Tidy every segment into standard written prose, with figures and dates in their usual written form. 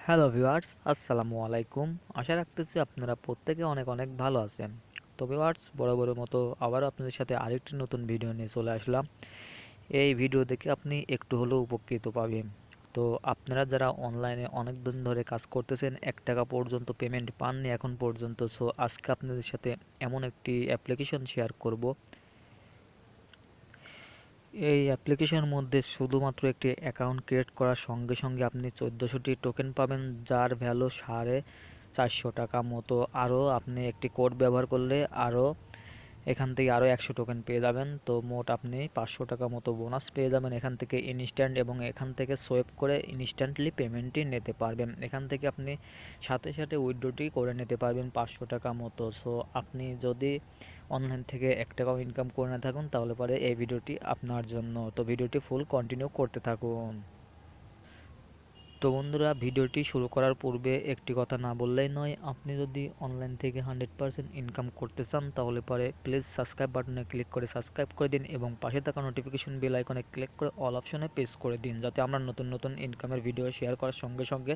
Hello viewers, আসসালামু আলাইকুম। আশা রাখতেছি আপনারা প্রত্যেকে অনেক অনেক ভালো আছেন। তো ভিউয়ার্স, বরাবরের মতো আবারও আপনাদের সাথে আরেকটি নতুন ভিডিও নিয়ে চলে আসলাম। এই ভিডিও দেখে আপনি একটু হলেও উপকৃত পাবেন। তো আপনারা যারা অনলাইনে অনেক দিন ধরে কাজ করতেছেন, 1 টাকা পর্যন্ত পেমেন্ট পাননি এখন পর্যন্ত, সো আজকে আপনাদের সাথে এমন একটি অ্যাপ্লিকেশন শেয়ার করব। এই অ্যাপ্লিকেশনের মধ্যে শুধুমাত্র একটি অ্যাকাউন্ট ক্রিয়েট করার সঙ্গে সঙ্গে আপনি 1400টি টোকেন পাবেন, যার ভ্যালু 450 টাকা মতো। আরও আপনি একটি কোড ব্যবহার করলে আরও এখান থেকে আরও 100 টোকেন পেয়ে যাবেন। তো মোট আপনি 500 টাকা মতো বোনাস পেয়ে যাবেন এখান থেকে ইনস্ট্যান্ট, এবং এখান থেকে সোয়েপ করে ইনস্ট্যান্টলি পেমেন্টটি নিতে পারবেন। এখান থেকে আপনি সাথে সাথে উইথড্রটি করে নিতে পারবেন 500 টাকা মতো। সো আপনি যদি অনলাইন থেকে 1 টাকাও ইনকাম করে না থাকুন, তাহলে পরে এই ভিডিওটি আপনার জন্য। তো ভিডিওটি ফুল কন্টিনিউ করতে থাকুন। তো বন্ধুরা, ভিডিওটি শুরু করার পূর্বে একটি কথা না বললেই নয়। আপনি যদি অনলাইন থেকে 100% ইনকাম করতে চান, তাহলে পরে প্লিজ সাবস্ক্রাইব বাটনে ক্লিক করে সাবস্ক্রাইব করে দিন, এবং পাশে থাকা নোটিফিকেশন বেল আইকনে ক্লিক করে অল অপশনে প্রেস করে দিন, যাতে আমরা নতুন নতুন ইনকামের ভিডিও শেয়ার করার সঙ্গে সঙ্গে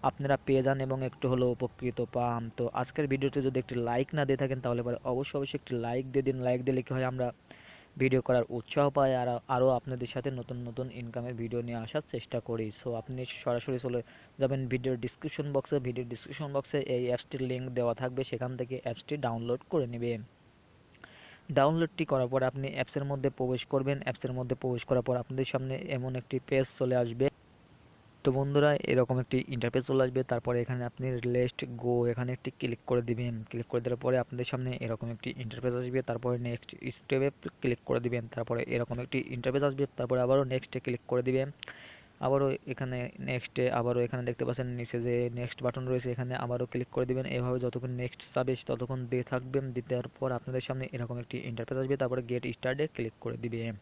আপনারা পেয়ে যান এবং একটু হলেও উপকৃত পান। তো আজকের ভিডিওতে যদি একটি লাইক না দিয়ে থাকেন, তাহলে পরে অবশ্যই অবশ্যই একটি লাইক দিয়ে দিন। লাইক দিলে কি হয়, আমরা ভিডিও করার উৎসাহ পাই আর আরও আপনাদের সাথে নতুন নতুন ইনকামের ভিডিও নিয়ে আসার চেষ্টা করি। সো আপনি সরাসরি চলে যাবেন ভিডিওর ডিসক্রিপশন বক্সে এই অ্যাপসটির লিঙ্ক দেওয়া থাকবে, সেখান থেকে অ্যাপসটি ডাউনলোড করে নেবেন। ডাউনলোডটি করার পর আপনি অ্যাপসের মধ্যে প্রবেশ করবেন। অ্যাপসের মধ্যে প্রবেশ করার পর আপনাদের সামনে এমন একটি পেজ চলে আসবে। তো বন্ধুরা, এরকম একটি ইন্টারফেস চলে আসবে। তারপরে এখানে আপনি লেটস গো এখানে একটি ক্লিক করে দিবেন। ক্লিক করে দেওয়ার পরে আপনাদের সামনে এরকম একটি ইন্টারফেস আসবে। তারপরে নেক্সট স্টেপে ক্লিক করে দিবেন। তারপরে এরকম একটি ইন্টারফেস আসবে। তারপরে আবারও নেক্সটে ক্লিক করে দিবেন। আবারও এখানে নেক্সটে আবারও এখানে দেখতে পাচ্ছেন নিচে যে নেক্সট বাটন রয়েছে, এখানে আবারও ক্লিক করে দিবেন। এভাবে যতক্ষণ নেক্সট যাবে ততক্ষণ দিয়ে থাকবেন। দেওয়ার পর আপনাদের সামনে এরকম একটি ইন্টারফেস আসবে। তারপরে গেট স্টার্টে ক্লিক করে দিবেন।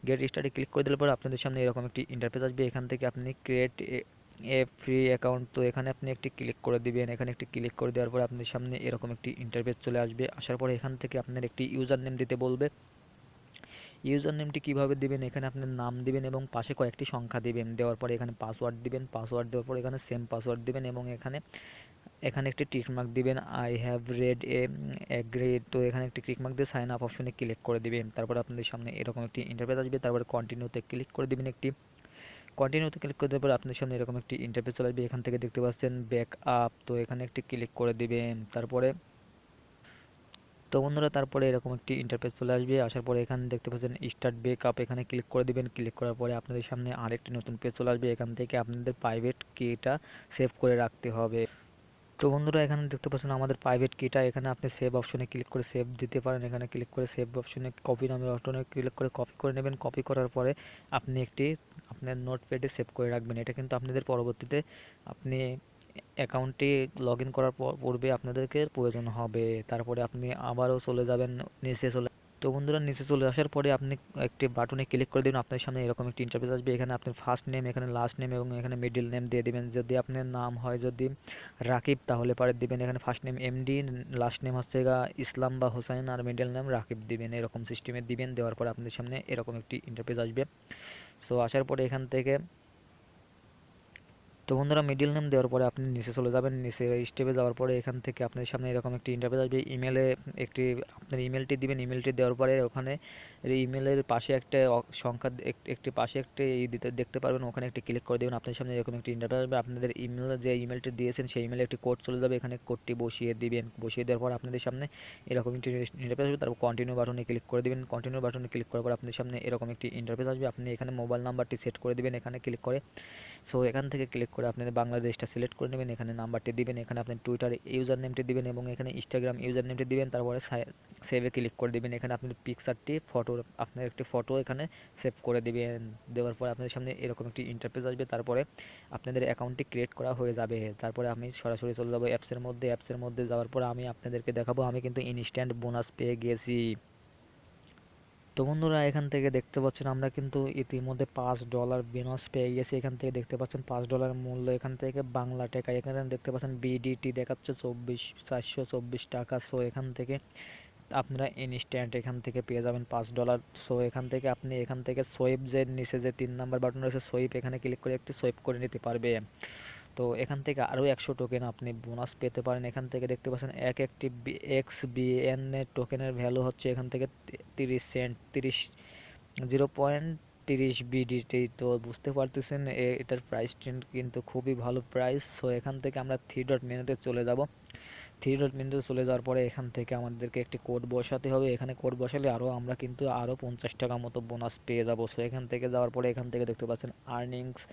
গেট স্টার্টে ক্লিক করে দিলে পরে আপনাদের সামনে এরকম একটি ইন্টারফেস আসবে। এখান থেকে আপনি ক্রিয়েট এ ফ্রি অ্যাকাউন্ট, তো এখানে আপনি একটি ক্লিক করে দিবেন। এখানে একটি ক্লিক করে দেওয়ার পরে আপনাদের সামনে এরকম একটি ইন্টারফেস চলে আসবে। আসার পরে এখান থেকে আপনার একটি ইউজার নেম দিতে বলবে। ইউজার নেমটি কীভাবে দিবেন, এখানে আপনার নাম দিবেন এবং পাশে কয়েকটি সংখ্যা দিবেন। দেওয়ার পরে এখানে পাসওয়ার্ড দিবেন। পাসওয়ার্ড দেওয়ার পরে এখানে সেম পাসওয়ার্ড দিবেন, এবং এখানে এখানে একটি টিক মার্ক দিবেন, I have read A agreed. তো এখানে একটি টিক মার্ক দিয়ে সাইন আপ অপশনে ক্লিক করে দিবেন। তারপর আপনাদের সামনে এরকম একটি ইন্টারফেস আসবে। তারপরে কন্টিনিউতে ক্লিক করে দিবেন। কন্টিনিউতে ক্লিক করে দেওয়ার পর আপনাদের সামনে এরকম একটি ইন্টারফেস চলে আসবে। এখান থেকে দেখতে পাচ্ছেন ব্যাক আপ, তো এখানে একটি ক্লিক করে দিবেন। তারপরে তো বন্ধুরা, তারপরে এরকম একটি ইন্টারফেস চলে আসবে। আসার পরে এখানে দেখতে পাচ্ছেন স্টার্ট ব্যাকআপ, এখানে ক্লিক করে দিবেন। ক্লিক করার পরে আপনাদের সামনে আরেকটি নতুন পেজ চলে আসবে। এখান থেকে আপনাদের প্রাইভেট কিটা সেভ করে রাখতে হবে। তো বন্ধুরা, এখানে দেখতে পাচ্ছেন আমাদের প্রাইভেট কিটা, এখানে আপনি সেভ অপশনে ক্লিক করে সেভ দিতে পারেন। এখানে ক্লিক করে সেভ অপশনে কপি নামের অপশনে ক্লিক করে কপি করে নেবেন। কপি করার পরে আপনি একটি আপনার নোটপ্যাডে সেভ করে রাখবেন। এটা কিন্তু আপনাদের পরবর্তীতে আপনি অ্যাকাউন্টটি লগ ইন করার পূর্বে আপনাদেরকে প্রয়োজন হবে। তারপরে আপনি আবারও চলে যাবেন নিচে চলে। তো বন্ধুরা, নিচে চলে আসার পরে আপনি একটি বাটনে ক্লিক করে দেবেন। আপনার সামনে এরকম একটি ইন্টারফেস আসবে। এখানে আপনার ফার্স্ট নেম, এখানে লাস্ট নেম এবং এখানে মিডল নেম দিয়ে দিবেন। যদি আপনার নাম হয় যদি রাকিব, তাহলে পরে দিবেন এখানে first name MD, last name হচ্ছে ইসলাম বা হোসাইন, আর মিডল নেম রাকিব দিবেন। এরকম সিস্টেমে দিবেন। দেওয়ার পর আপনাদের সামনে এরকম একটি ইন্টারফেস আসবে। সো আসার পরে এখান থেকে তো বন্ধুরা, মিডল নেম দেওয়ার পরে আপনি নিচে চলে যাবেন। নিচে স্টেপে যাওয়ার পরে এখান থেকে আপনার সামনে এরকম একটি ইন্টারফেস আসবে। ইমেলে একটি আপনার ইমেলটি দিবেন। ইমেলটি দেওয়ার পরে ওখানে ইমেলের পাশে একটা সংখ্যা একটি পাশে একটি দিতে দেখতে পারবেন, ওখানে একটি ক্লিক করে দেবেন। আপনার সামনে এরকম একটি ইন্টারফেস আসবে। আপনাদের ইমেল যে ইমেলটি দিয়েছেন সেই ইমেলে একটি কোড চলে যাবে। এখানে কোডটি বসিয়ে দিবেন। বসিয়ে দেওয়ার পর আপনাদের সামনে এরকম একটি ইন্টারফেস আসবে। তারপর কন্টিনিউ বাটনে ক্লিক করে দিবেন। কন্টিনিউ বাটনে ক্লিক করার পর আপনাদের সামনে এরকম একটি ইন্টারফেস আসবে। আপনি এখানে মোবাইল নাম্বারটি সেট করে দিবেন এখানে ক্লিক করে। সো এখান থেকে ক্লিক করে আপনাদের বাংলাদেশটা সিলেক্ট করে নেবেন। এখানে নাম্বারটি দিবেন। এখানে আপনি টুইটার ইউজার নেমটি দিবেন এবং এখানে ইনস্টাগ্রাম ইউজার নেমটি দিবেন। তারপরে সেভে ক্লিক করে দিবেন। এখানে আপনি পিকচারটি ফটো, আপনার একটি ফটো এখানে সেভ করে দিবেন। দেওয়ার পর আপনাদের সামনে এরকম একটি ইন্টারফেস আসবে। তারপরে আপনাদের অ্যাকাউন্টটি ক্রিয়েট করা হয়ে যাবে। তারপরে আমি সরাসরি চলে যাবো অ্যাপসের মধ্যে। অ্যাপসের মধ্যে যাওয়ার পর আমি আপনাদেরকে দেখাবো আমি কিন্তু ইনস্ট্যান্ট বোনাস পেয়ে গিয়েছি। তো বন্ধুরা, এখান থেকে দেখতে পাচ্ছেন আমরা কিন্তু ইতিমধ্যে $5 বোনাস পেয়ে গেছি। এখান থেকে দেখতে পাচ্ছেন $5 মূল্য, এখান থেকে বাংলা টাকা এখানে দেখতে পাচ্ছেন বিডিটি দেখাচ্ছে 42424 টাকা। সো এখান থেকে আপনারা ইনস্ট্যান্ট এখান থেকে পেয়ে যাবেন $5। সো এখান থেকে আপনি এখান থেকে সোয়েব যে নিচে যে 3 নাম্বার বাটন রয়েছে সোয়েব, এখানে ক্লিক করে একটি সোয়েব করে নিতে পারবে। তো তো এখান থেকে আরও 100 টোকেন আপনি বোনাস পেতে পারেন। এখান থেকে দেখতে পাচ্ছেন এক একটি XBN এর টোকেনের ভ্যালু হচ্ছে এখান থেকে 30 সেন্ট, 0.30 BDT। তো বুঝতে পারতেছেন এটার প্রাইস ট্রেন্ড কিন্তু খুবই ভালো প্রাইস। সো এখান থেকে আমরা থ্রি ডট মেনুতে চলে যাব। থ্রি ডট মেনুতে চলে যাওয়ার পরে এখান থেকে আমাদেরকে একটি কোড বসাতে হবে। এখানে কোড বসালে আমরা কিন্তু আরও 50 টাকা মতো বোনাস পেয়ে যাবো। সো এখান থেকে যাওয়ার পরে এখান থেকে দেখতে পাচ্ছেন আর্নিংস।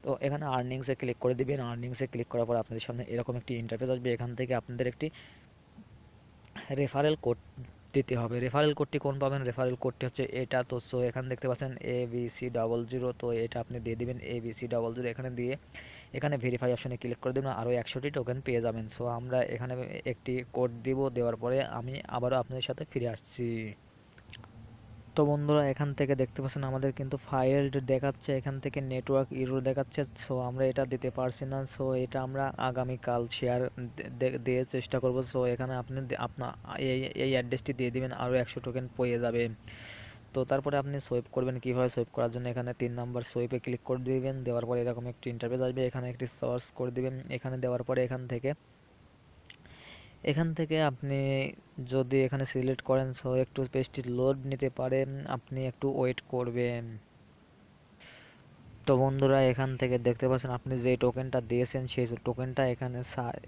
তো এখানে আর্নিংসে ক্লিক করে দিবেন। আর্নিংসে ক্লিক করার পর আপনাদের সামনে এরকম একটি ইন্টারফেস আসবে। এখান থেকে আপনাদের একটি রেফারেল কোড দিতে হবে। রেফারেল কোডটি কোন পাবেন? রেফারেল কোডটি হচ্ছে এটা। তো সো এখানে দেখতে পাচ্ছেন ABC00। তো এটা আপনি দিয়ে দিবেন ABC00 এখানে দিয়ে এখানে ভেরিফাই অপশনে ক্লিক করে দেবেন, আরও 100টি টোকেন পেয়ে যাবেন। সো আমরা এখানে একটি কোড দিব, দেওয়ার পরে আমি আবারও আপনাদের সাথে ফিরে আসছি। তো বন্ধুরা এখান থেকে দেখতে পাচ্ছেন আমাদের কিন্তু ফাইলড দেখাচ্ছে, এখান থেকে নেটওয়ার্ক ইরর দেখাচ্ছে। সো আমরা এটা দিতে পারছি না। সো এটা আমরা আগামীকাল শেয়ার দিয়ে চেষ্টা করব। সো এখানে আপনি আপনার এই অ্যাড্রেসটি দিয়ে দিবেন, আরও 100 টোকেন পেয়ে যাবে। তো তারপরে আপনি সোয়েপ করবেন। কীভাবে সোয়েপ করার জন্য এখানে 3 নাম্বার সোয়েপে ক্লিক করে দিবেন। দেওয়ার পরে এরকম একটি ইন্টারফেস আসবে। এখানে একটি সার্চ করে দিবেন। এখানে দেওয়ার পরে এখান থেকে আপনি যদি এখানে সিলেক্ট করেন, সো একটু পেজটি লোড নিতে পারে, আপনি একটু ওয়েট করবেন। তো বন্ধুরা এখান থেকে দেখতে পাচ্ছেন আপনি যে টোকেনটা দিয়েছেন সেই টোকেনটা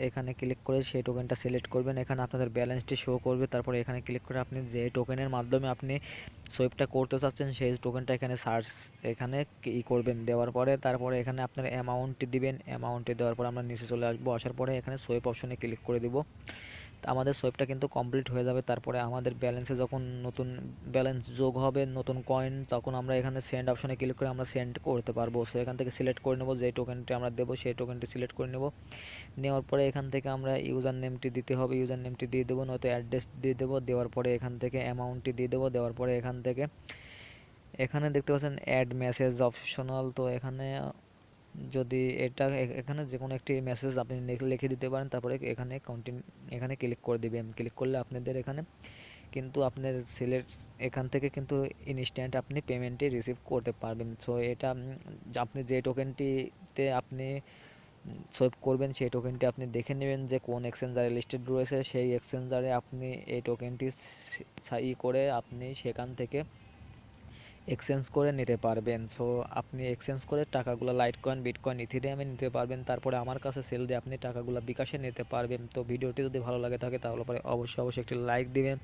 এখানে ক্লিক করে সেই টোকেনটা সিলেক্ট করবেন। এখানে আপনাদের ব্যালেন্সটি শো করবে। তারপরে এখানে ক্লিক করে আপনি যে টোকেনের মাধ্যমে আপনি সোয়েপটা করতে চাচ্ছেন সেই টোকেনটা এখানে সার্চ এখানে করবেন। দেওয়ার পরে তারপরে এখানে আপনার অ্যামাউন্টটি দিবেন। অ্যামাউন্টটি দেওয়ার পর আমরা নিচে চলে আসবো। আসার পরে এখানে সোয়েপ অপশনে ক্লিক করে দিব। আমাদের সোয়েপটা কিন্তু কমপ্লিট হয়ে যাবে। তারপরে আমাদের ব্যালেন্সে যখন নতুন ব্যালেন্স যোগ হবে, নতুন কয়েন, তখন আমরা এখানে সেন্ড অপশনে ক্লিক করে আমরা সেন্ড করতে পারবো। সো এখান থেকে সিলেক্ট করে নেব যে টোকেনটি আমরা দেবো, সেই টোকেনটি সিলেক্ট করে নেব। নেওয়ার পরে এখান থেকে আমরা ইউজার নেমটি দিতে হবে, ইউজার নেমটি দিয়ে দেবো, নয়তো অ্যাড্রেস দিয়ে দেবো। দেওয়ার পরে এখান থেকে অ্যামাউন্টটি দিয়ে দেবো। দেওয়ার পরে এখানে দেখতে পাচ্ছেন অ্যাড মেসেজ অপশনাল। তো এখানে যদি এখানে যে কোনো একটি মেসেজ আপনি লিখে দিতে পারেন। তারপরে এখানে ক্লিক করে দিবেন। ক্লিক করলে আপনাদের এখানে কিন্তু আপনার এখান থেকে কিন্তু ইনস্ট্যান্ট আপনি পেমেন্টটি রিসিভ করতে পারবেন। সো এটা আপনি যে টোকেনটিতে আপনি সোয়েপ করবেন সেই টোকেনটি আপনি দেখে নেবেন যে কোন এক্সচেঞ্জারে লিস্টেড রয়েছে। সেই এক্সচেঞ্জারে আপনি এই টোকেনটি করে আপনি সেখান থেকে এক্সচেঞ্জ করে নিতে পারবেন। সো আপনি এক্সচেঞ্জ করে টাকাগুলো লাইট কয়েন, বিটকয়েন, ইথেরিয়ামে নিতে পারবেন। তারপরে আমার কাছে সেল দিয়ে আপনি টাকাগুলো বিকাশে নিতে পারবেন। তো ভিডিওটি যদি ভালো লাগে থাকে তাহলে পরে অবশ্যই একটি লাইক দিবেন,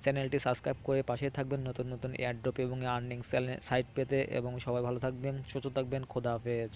চ্যানেলটি সাবস্ক্রাইব করে পাশে থাকবেন নতুন নতুন এয়ারড্রপ এবং আর্নিং সাইট পেতে। এবং সবাই ভালো থাকবেন, সুস্থ থাকবেন। খোদা হাফেজ।